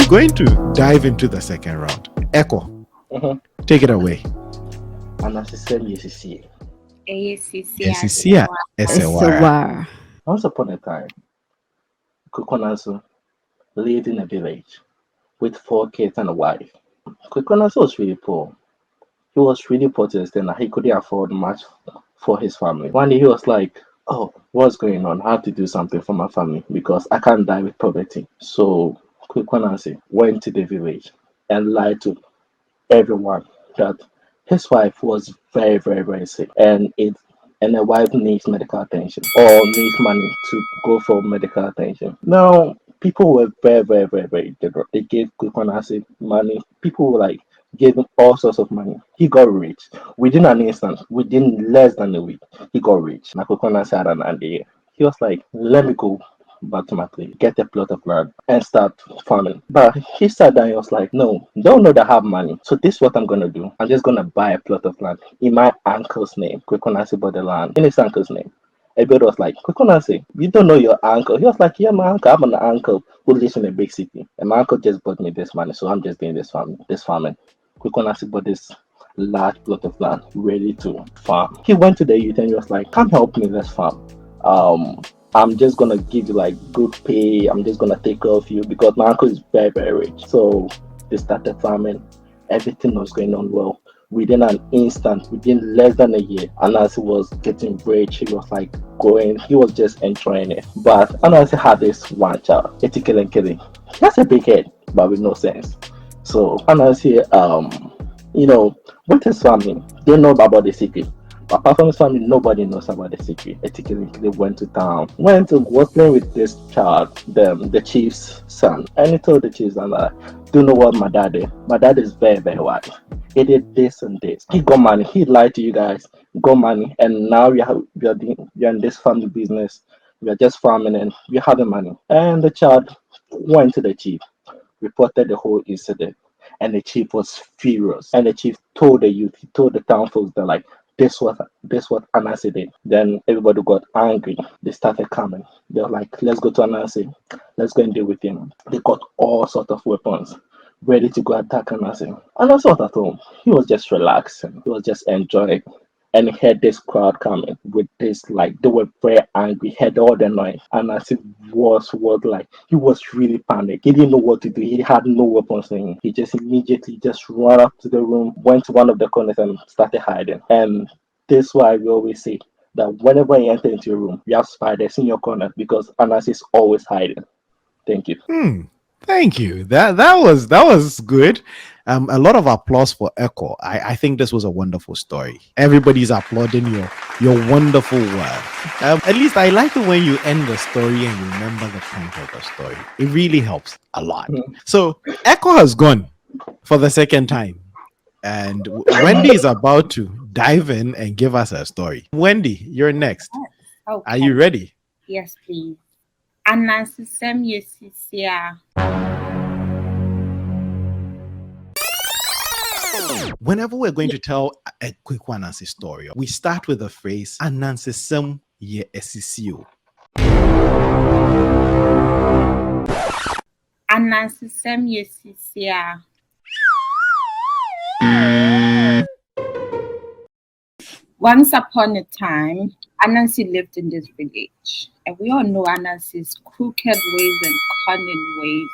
we're going to dive into the second round. Ekow, take it away. Anansesem Esisia Esewara. Once upon a time, Kwadwo lived in a village with 4 kids and a wife. Kwadwo was really poor. He was really poor to the extent that he couldn't afford much for his family. One day he was like, "Oh, what's going on? I have to do something for my family because I can't die with poverty." So Kwadwo went to the village and lied to everyone that his wife was very, very, very sick and the wife needs medical attention or needs money to go for medical attention. Now, people were very, very, very, very generous. They gave Kwadwo money. People were like gave him all sorts of money. He got rich within an instant, within less than a week. He got rich. Now Kwadwo had an idea. He was like, "Let me go back to my place, get a plot of land, and start farming." But he sat down, he was like, "No, don't know that I have money. So this is what I'm gonna do. I'm just gonna buy a plot of land in my uncle's name." Kwadwo bought the land in his uncle's name. Everybody was like, "Kwadwo, you don't know your uncle." He was like, "Yeah, my uncle. I have an uncle who lives in a big city. And my uncle just bought me this money, so I'm just doing this farming. Kwadwo bought this large plot of land ready to farm. He went to the youth and he was like, "Come help me, let's farm. I'm just gonna give you like good pay. I'm just gonna take care of you because my uncle is very, very rich." So they started farming. Everything was going on well. Within an instant, within less than a year, Ananse was getting rich. He was like going, he was just enjoying it. But Ananse had this one child, Etikelenkele. He has a big head, but with no sense. So Ananse, with his family, they know about the secret. But apart from his family, nobody knows about the secret. They went to town, was playing with this child, the chief's son, and he told the chief's son that, "Do you know what my dad did? My dad is very, very wise. He did this and this. He got money. He lied to you guys, got money, and now we are in this family business. We are just farming and we're having money." And the child went to the chief, reported the whole incident, and the chief was furious. And the chief told the youth, he told the town folks that like, this what Ananse did. Then everybody got angry. They started coming. They were like, "Let's go to Ananse. Let's go and deal with him." They got all sorts of weapons ready to go attack Ananse. Ananse was at home. He was just relaxing. He was just enjoying. And he had this crowd coming with this, like, they were very angry, he had all the noise. And as it was like, he was really panicked. He didn't know what to do. He had no weapons in him. He just immediately just ran up to the room, went to one of the corners and started hiding. And this is why we always say that whenever you enter into a room, you have spiders in your corner because Ananse is always hiding. Thank you. Thank you. That was good. A lot of applause for Ekow. I think this was a wonderful story. Everybody's applauding your wonderful work. At least I like it when you end the story and you remember the point of the story. It really helps a lot. So Ekow has gone for the second time, and Wendy is about to dive in and give us a story. Wendy, you're next. Okay. Are you ready? Yes, please. Anansesem. Whenever we're going to tell a quick Ananse story, we start with the phrase Anansesem ye esisio. Anansesem. Once upon a time, Ananse lived in this village. And we all know Ananse's crooked ways and cunning ways,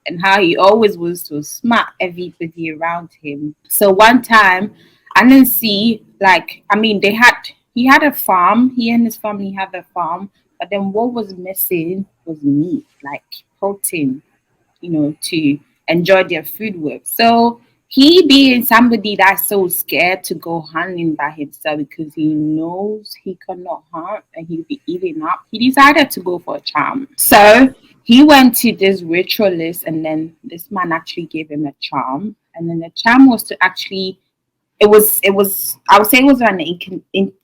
and how he always was to smart everybody around him. So one time, Ananse, he had a farm. He and his family had a farm. But then what was missing was meat, like protein, to enjoy their food with. So he being somebody that's so scared to go hunting by himself because he knows he cannot hunt and he'll be eaten up, he decided to go for a charm. So he went to this ritualist, and then this man actually gave him a charm. And then the charm was to actually, I would say it was an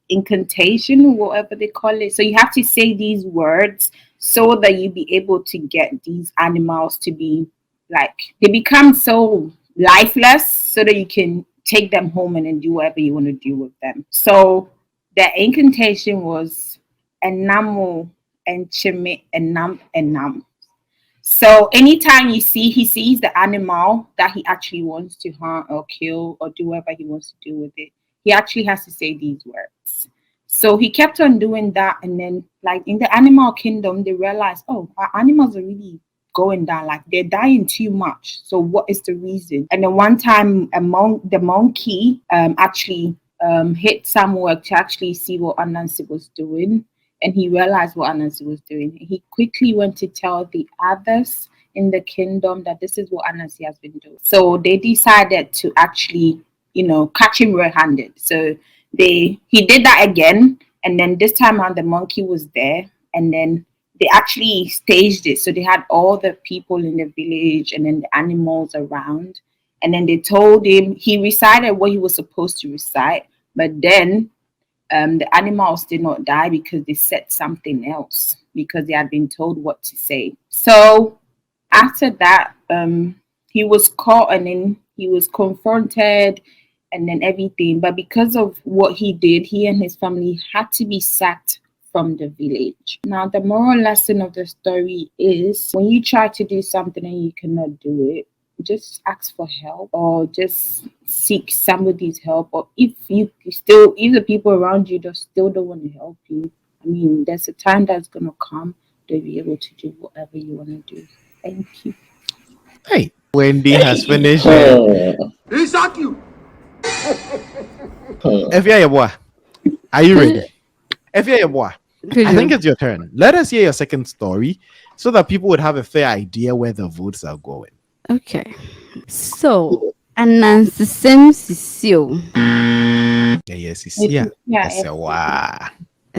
incantation, whatever they call it. So you have to say these words so that you be able to get these animals to be like, they become so lifeless so that you can take them home and then do whatever you want to do with them. So the incantation was enamo enchime enam enam. So anytime he sees the animal that he actually wants to hunt or kill or do whatever he wants to do with it, he actually has to say these words. So he kept on doing that, and then like in the animal kingdom, they realized, oh, our animals are really going down, like they're dying too much. So what is the reason? And then one time, the monkey actually hit somewhere to actually see what Ananse was doing, and he realized what Ananse was doing. He quickly went to tell the others in the kingdom that this is what Ananse has been doing. So they decided to actually, catch him red-handed. So he did that again, and then this time around the monkey was there, and then they actually staged it. So they had all the people in the village and then the animals around, and then they told him he recited what he was supposed to recite, but then the animals did not die because they said something else because they had been told what to say. So after that, he was caught and then he was confronted and then everything. But because of what he did, he and his family had to be sacked from the village. Now, the moral lesson of the story is when you try to do something and you cannot do it, just ask for help or just seek somebody's help. Or if the people around you still don't want to help you, I mean, there's a time that's going to come to be able to do whatever you want to do. Thank you. Hey, Wendy has finished. They shock you. Afia Yeboah, are you ready? Afia Yeboah, I think it's your turn. Let us hear your second story so that people would have a fair idea where the votes are going. Okay. So, Anansesem sisio. Yes. Yeah.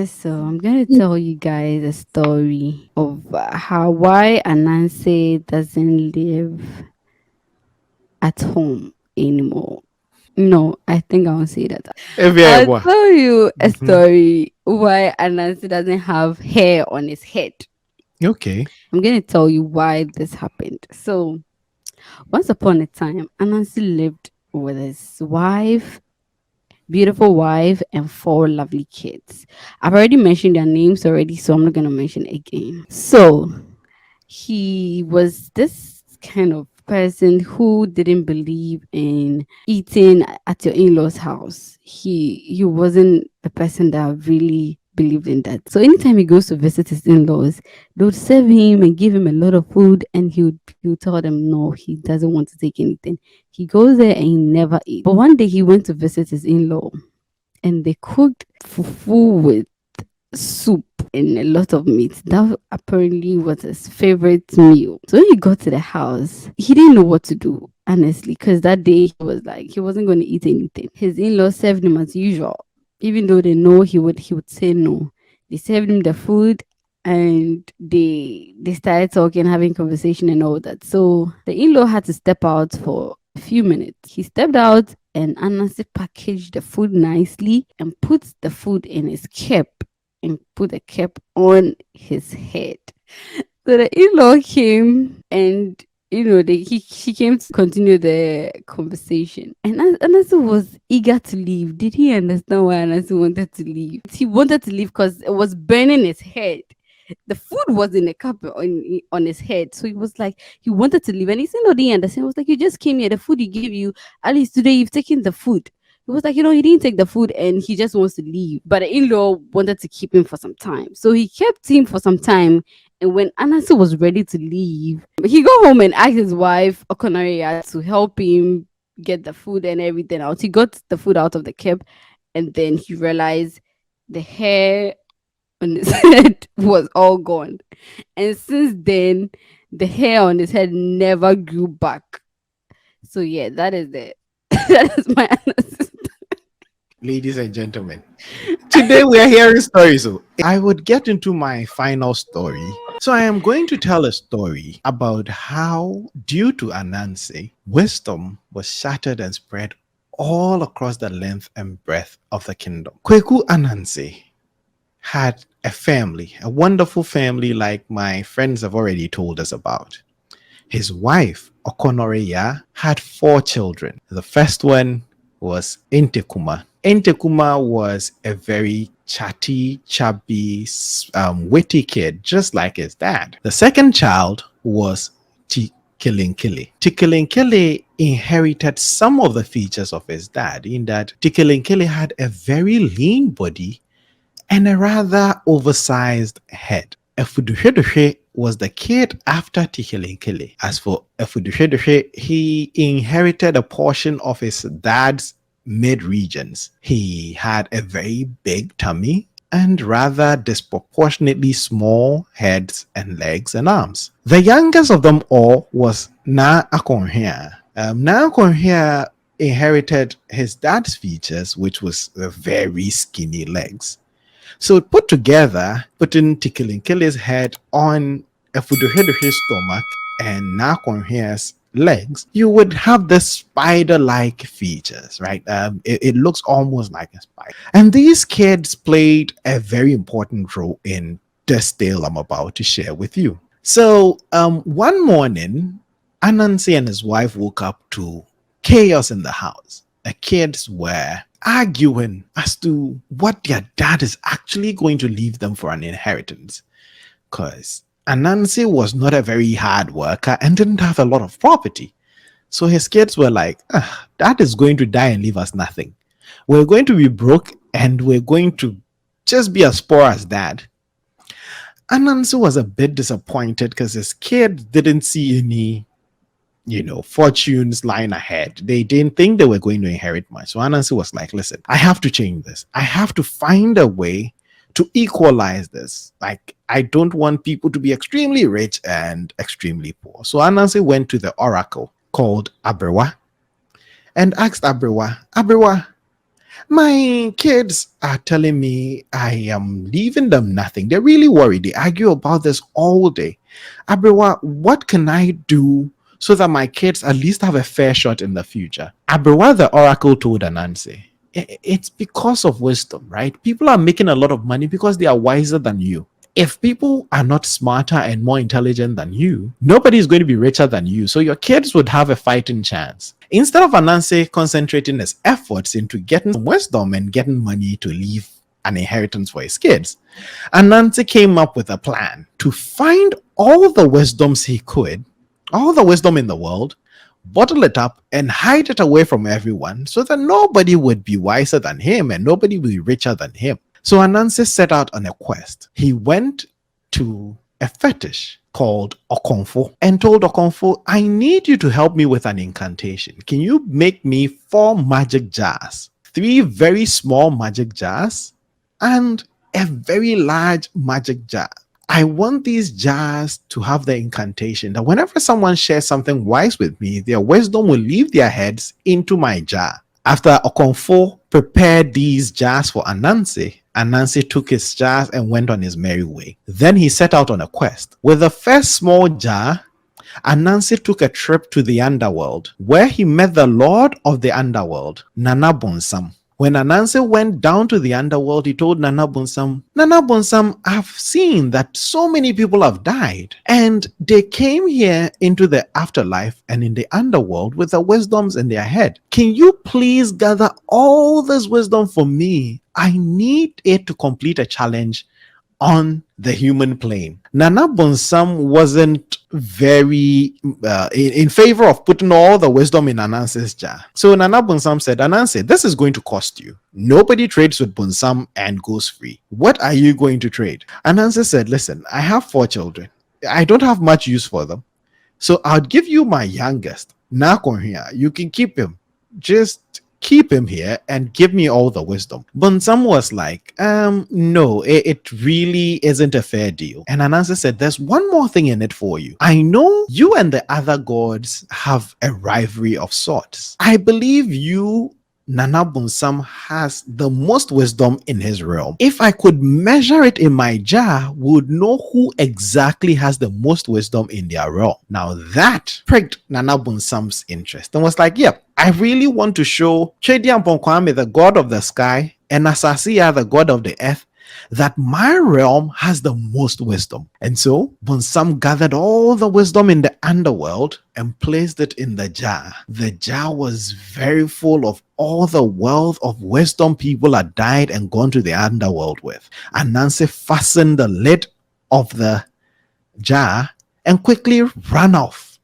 So, I'm going to tell you guys a story of why Ananse doesn't live at home anymore. No, I think I won't say that. Afia I'll Yeboah. tell you a story why Ananse doesn't have hair on his head. Okay. I'm going to tell you why this happened. So, once upon a time, Ananse lived with his wife, beautiful wife, and 4 lovely kids. I've already mentioned their names already, so I'm not going to mention it again. So, he was this kind of person who didn't believe in eating at your in-laws' house. He wasn't the person that really believed in that. So anytime he goes to visit his in-laws, they would serve him and give him a lot of food, and he would tell them no, he doesn't want to take anything. He goes there and he never eats. But one day he went to visit his in-law, and they cooked fufu with soup and a lot of meat. That apparently was his favorite meal. So when he got to the house, he didn't know what to do, honestly, because that day he was like he wasn't going to eat anything. His in-laws served him as usual, even though they know he would say no. They served him the food, and they started talking, having conversation and all that. So the in-law had to step out for a few minutes. He stepped out, and Ananse packaged the food nicely and put the food in his cap and put a cap on his head. So the in-law came, and she came to continue the conversation. And Ananse was eager to leave. Did he understand why Ananse wanted to leave? He wanted to leave because it was burning his head. The food was in a cup on his head. So he was like, he wanted to leave. And he said, no, didn't understand. He was like, you just came here. The food he gave you, at least today you've taken the food. He was like, he didn't take the food and he just wants to leave. But the in-law wanted to keep him for some time. So he kept him for some time. And when Ananse was ready to leave, he got home and asked his wife, Okonaria, to help him get the food and everything out. He got the food out of the cap, and then he realized the hair on his head was all gone. And since then, the hair on his head never grew back. So yeah, that is it. That is my analysis. Ladies and gentlemen, today we are hearing stories. So I would get into my final story. So I am going to tell a story about how, due to Ananse, wisdom was shattered and spread all across the length and breadth of the kingdom. Kweku Ananse had a family, a wonderful family like my friends have already told us about. His wife, Okonoreya, had 4 children. The first one was Intekuma. Intekuma was a very chatty, chubby, witty kid, just like his dad. The second child was Tikilinkili. Tikilinkili inherited some of the features of his dad, in that Tikilinkili had a very lean body and a rather oversized head. Efuduhedushe was the kid after Tikilinkili. As for Efuduhedushe, he inherited a portion of his dad's mid regions. He had a very big tummy and rather disproportionately small heads and legs and arms. The youngest of them all was Na Akonhia. Na Akonhia inherited his dad's features, which was very skinny legs. So put together, putting Tikilinkili's head on Efuduhedushe's stomach and Nakonhia's legs, you would have the spider-like features, right? It looks almost like a spider. And these kids played a very important role in this tale I'm about to share with you. So one morning, Ananse and his wife woke up to chaos in the house. The kids were arguing as to what their dad is actually going to leave them for an inheritance. Because Ananse was not a very hard worker and didn't have a lot of property. So his kids were like, dad is going to die and leave us nothing. We're going to be broke and we're going to just be as poor as dad. Ananse was a bit disappointed because his kids didn't see any fortunes lying ahead. They didn't think they were going to inherit much. So Ananse was like, listen, I have to change this. I have to find a way to equalize this. Like, I don't want people to be extremely rich and extremely poor. So Ananse went to the oracle called Abrewa and asked Abrewa, my kids are telling me I am leaving them nothing. They're really worried. They argue about this all day. Abrewa, what can I do so that my kids at least have a fair shot in the future? Abrewa, the oracle, told Ananse, it's because of wisdom, right? People are making a lot of money because they are wiser than you. If people are not smarter and more intelligent than you, nobody is going to be richer than you. So your kids would have a fighting chance. Instead of Ananse concentrating his efforts into getting some wisdom and getting money to leave an inheritance for his kids, Ananse came up with a plan to find all the wisdoms he could, all the wisdom in the world, bottle it up and hide it away from everyone so that nobody would be wiser than him and nobody would be richer than him. So Ananse set out on a quest. He went to a fetish called Okonfo and told Okonfo, I need you to help me with an incantation. Can you make me 4 magic jars, 3 very small magic jars and a very large magic jar? I want these jars to have the incantation that whenever someone shares something wise with me, their wisdom will leave their heads into my jar. After Okonfo prepared these jars for Ananse, Ananse took his jars and went on his merry way. Then he set out on a quest. With the first small jar, Ananse took a trip to the underworld, where he met the lord of the underworld, Nana Bonsam. When Ananse went down to the underworld, he told Nana Bonsam, I've seen that so many people have died and they came here into the afterlife and in the underworld with the wisdoms in their head. Can you please gather all this wisdom for me? I need it to complete a challenge on the human plane. Nana Bonsam wasn't very in favor of putting all the wisdom in Ananse's jar. So Nana Bonsam said, Ananse, this is going to cost you. Nobody trades with Bonsam and goes free. What are you going to trade? Ananse said, listen, I have 4 children. I don't have much use for them. So I'll give you my youngest, Nakonhia. You can keep him. Just keep him here and give me all the wisdom. Bonsam was like, no, it really isn't a fair deal. And Ananse said, there's one more thing in it for you. I know you and the other gods have a rivalry of sorts. I believe you, Nana Bonsam, has the most wisdom in his realm. If I could measure it in my jar, we would know who exactly has the most wisdom in their realm. Now that pricked Nana Bonsam's interest and was like, yep, I really want to show Chedian Ponkwame, the god of the sky, and Asasia, the god of the earth, that my realm has the most wisdom. And so Bonsam gathered all the wisdom in the underworld and placed it in the jar. The jar was very full of all the wealth of wisdom people had died and gone to the underworld with. Ananse fastened the lid of the jar and quickly ran off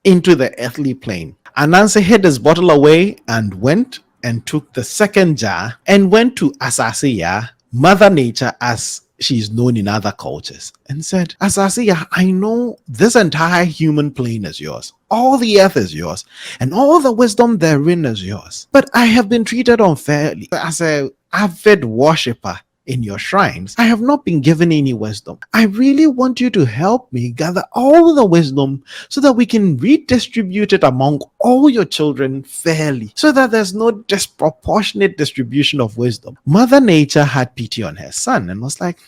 into the earthly plane. Ananse hid his bottle away and went and took the second jar and went to Asasiya, Mother Nature as she's known in other cultures, and said, Asasiya, I know this entire human plane is yours. All the earth is yours, and all the wisdom therein is yours. But I have been treated unfairly. As an avid worshipper in your shrines, I have not been given any wisdom. I really want you to help me gather all the wisdom so that we can redistribute it among all your children fairly, so that there's no disproportionate distribution of wisdom. Mother Nature had pity on her son and was like,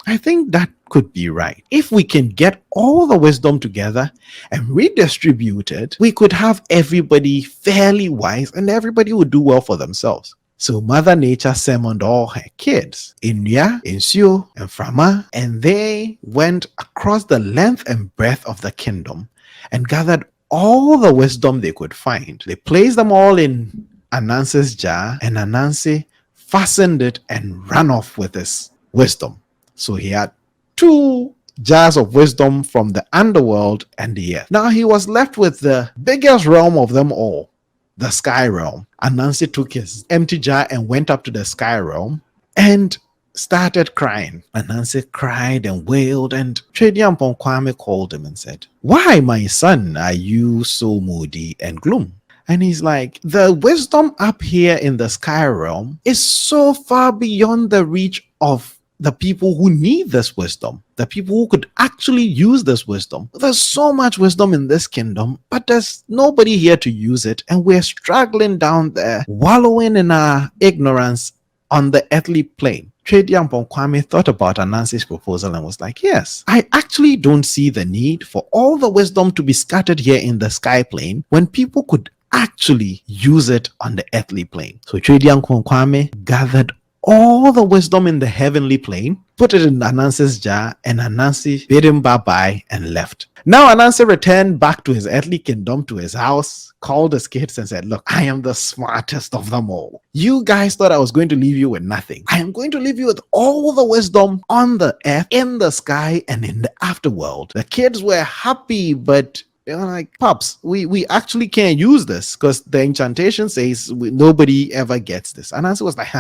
I think that could be right. If we can get all the wisdom together and redistribute it, we could have everybody fairly wise and everybody would do well for themselves. So Mother Nature summoned all her kids, Inya, Insio, and Frama, and they went across the length and breadth of the kingdom and gathered all the wisdom they could find. They placed them all in Ananse's jar, and Ananse fastened it and ran off with his wisdom. So he had 2 jars of wisdom from the underworld and the earth. Now he was left with the biggest realm of them all, the sky realm. Ananse took his empty jar and went up to the sky realm and started crying. Ananse cried and wailed, and Chediampon Kwame called him and said, Why, my son, are you so moody and gloom? And he's like, the wisdom up here in the sky realm is so far beyond the reach of the people who need this wisdom, the people who could actually use this wisdom. There's so much wisdom in this kingdom, but there's nobody here to use it, and we're struggling down there, wallowing in our ignorance on the earthly plane. Chediampon Kwame thought about Ananse's proposal and was like, yes, I actually don't see the need for all the wisdom to be scattered here in the sky plane when people could actually use it on the earthly plane. So Chediampon Kwame gathered all the wisdom in the heavenly plane, put it in Ananse's jar, and Ananse bid him bye-bye and left. Now Ananse returned back to his earthly kingdom, to his house, called his kids and said, look, I am the smartest of them all. You guys thought I was going to leave you with nothing. I am going to leave you with all the wisdom on the earth, in the sky, and in the afterworld. The kids were happy, but they were like, Pops, we actually can't use this because the enchantation says nobody ever gets this. Ananse was like,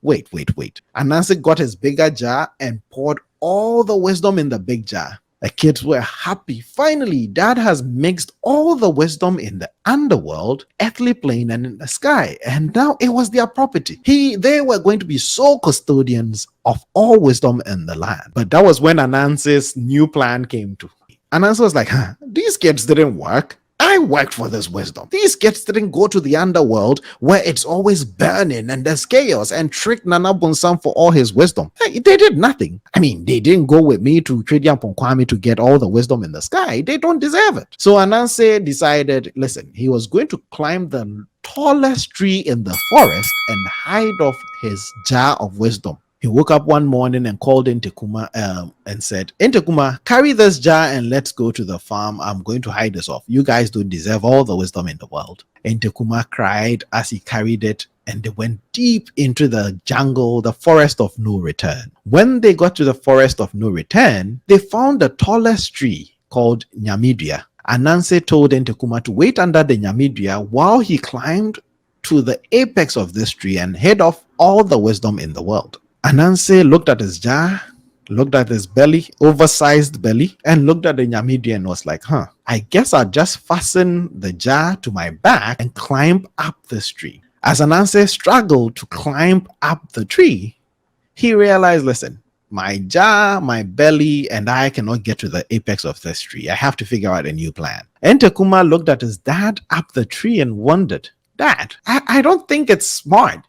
wait. Ananse got his bigger jar and poured all the wisdom in the big jar. The kids were happy. Finally, Dad has mixed all the wisdom in the underworld, earthly plane, and in the sky, and now it was their property. They were going to be sole custodians of all wisdom in the land. But that was when Ananse's new plan came to. Ananse was like, these kids didn't work. I worked for this wisdom. These kids didn't go to the underworld where it's always burning and there's chaos and trick Nana Bonsam for all his wisdom. Hey, they did nothing. I mean, they didn't go with me to Chediampon Kwame to get all the wisdom in the sky. They don't deserve it. So Ananse decided, listen, he was going to climb the tallest tree in the forest and hide off his jar of wisdom. He woke up one morning and called Ntekuma and said, Ntekuma, carry this jar and let's go to the farm. I'm going to hide this off. You guys don't deserve all the wisdom in the world. Ntekuma cried as he carried it, and they went deep into the jungle, the forest of no return. When they got to the forest of no return, they found the tallest tree called Nyamidria. Ananse told Ntekuma to wait under the Nyamidria while he climbed to the apex of this tree and hid off all the wisdom in the world. Ananse looked at his jar, looked at his belly, oversized belly, and looked at the Nyamidria and was like, I guess I'll just fasten the jar to my back and climb up this tree. As Ananse struggled to climb up the tree, he realized, listen, my jar, my belly, and I cannot get to the apex of this tree. I have to figure out a new plan. Ntekuma looked at his dad up the tree and wondered, Dad, I don't think it's smart.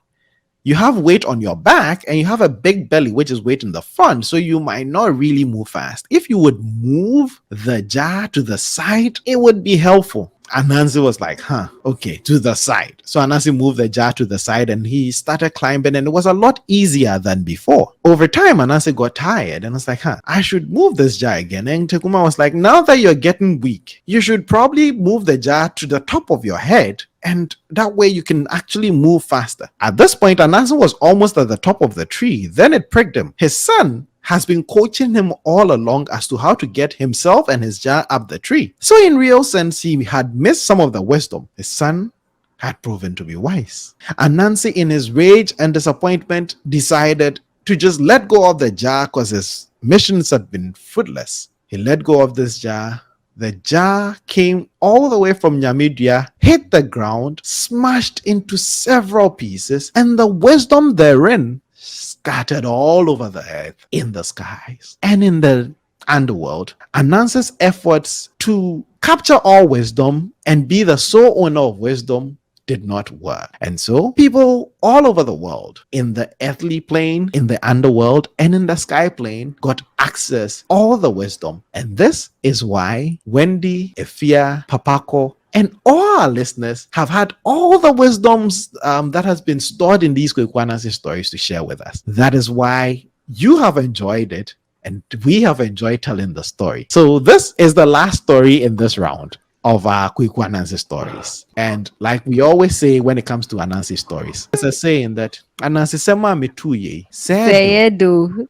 You have weight on your back and you have a big belly, which is weight in the front, so you might not really move fast. If you would move the jar to the side, it would be helpful. Ananse was like, okay, to the side. So Ananse moved the jar to the side and he started climbing, and it was a lot easier than before. Over time, Ananse got tired and was like, I should move this jar again. And Tekuma was like, now that you're getting weak, you should probably move the jar to the top of your head, and that way you can actually move faster. At this point, Ananse was almost at the top of the tree. Then it pricked him. His son has been coaching him all along as to how to get himself and his jar up the tree. So in real sense, he had missed some of the wisdom. His son had proven to be wise. Ananse, in his rage and disappointment, decided to just let go of the jar because his missions had been fruitless. He let go of this jar. The jar came all the way from Nyamidua, hit the ground, smashed into several pieces, and the wisdom therein scattered all over the earth, in the skies, and in the underworld. Ananse's efforts to capture all wisdom and be the sole owner of wisdom did not work. And so people all over the world, in the earthly plane, in the underworld, and in the sky plane, got access all the wisdom. And this is why Wendy, Afia, Papako, and all our listeners have had all the wisdoms that has been stored in these Ananse stories to share with us. That is why you have enjoyed it, and we have enjoyed telling the story. So this is the last story in this round of our Ananse stories. And like we always say when it comes to Ananse stories, there's a saying that Anansesem mituye Seyedo.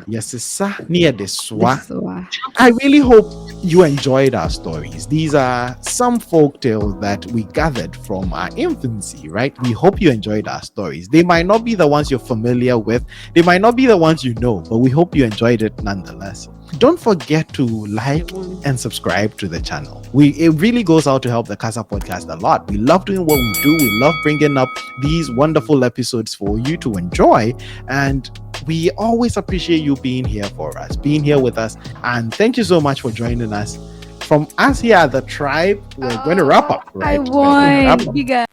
Yes, sir. Near the swa. I really hope you enjoyed our stories. These are some folk tales that we gathered from our infancy, right? We hope you enjoyed our stories. They might not be the ones you're familiar with, they might not be the ones you know, but we hope you enjoyed it nonetheless. Don't forget to like and subscribe to the channel. It really goes out to help the Kasa podcast a lot. We love doing what we do. We love bringing up these wonderful episodes for you to enjoy, and we always appreciate you being here for us, being here with us. And thank you so much for joining us. From us here at the tribe, we're going to wrap up, right? I won. You guys.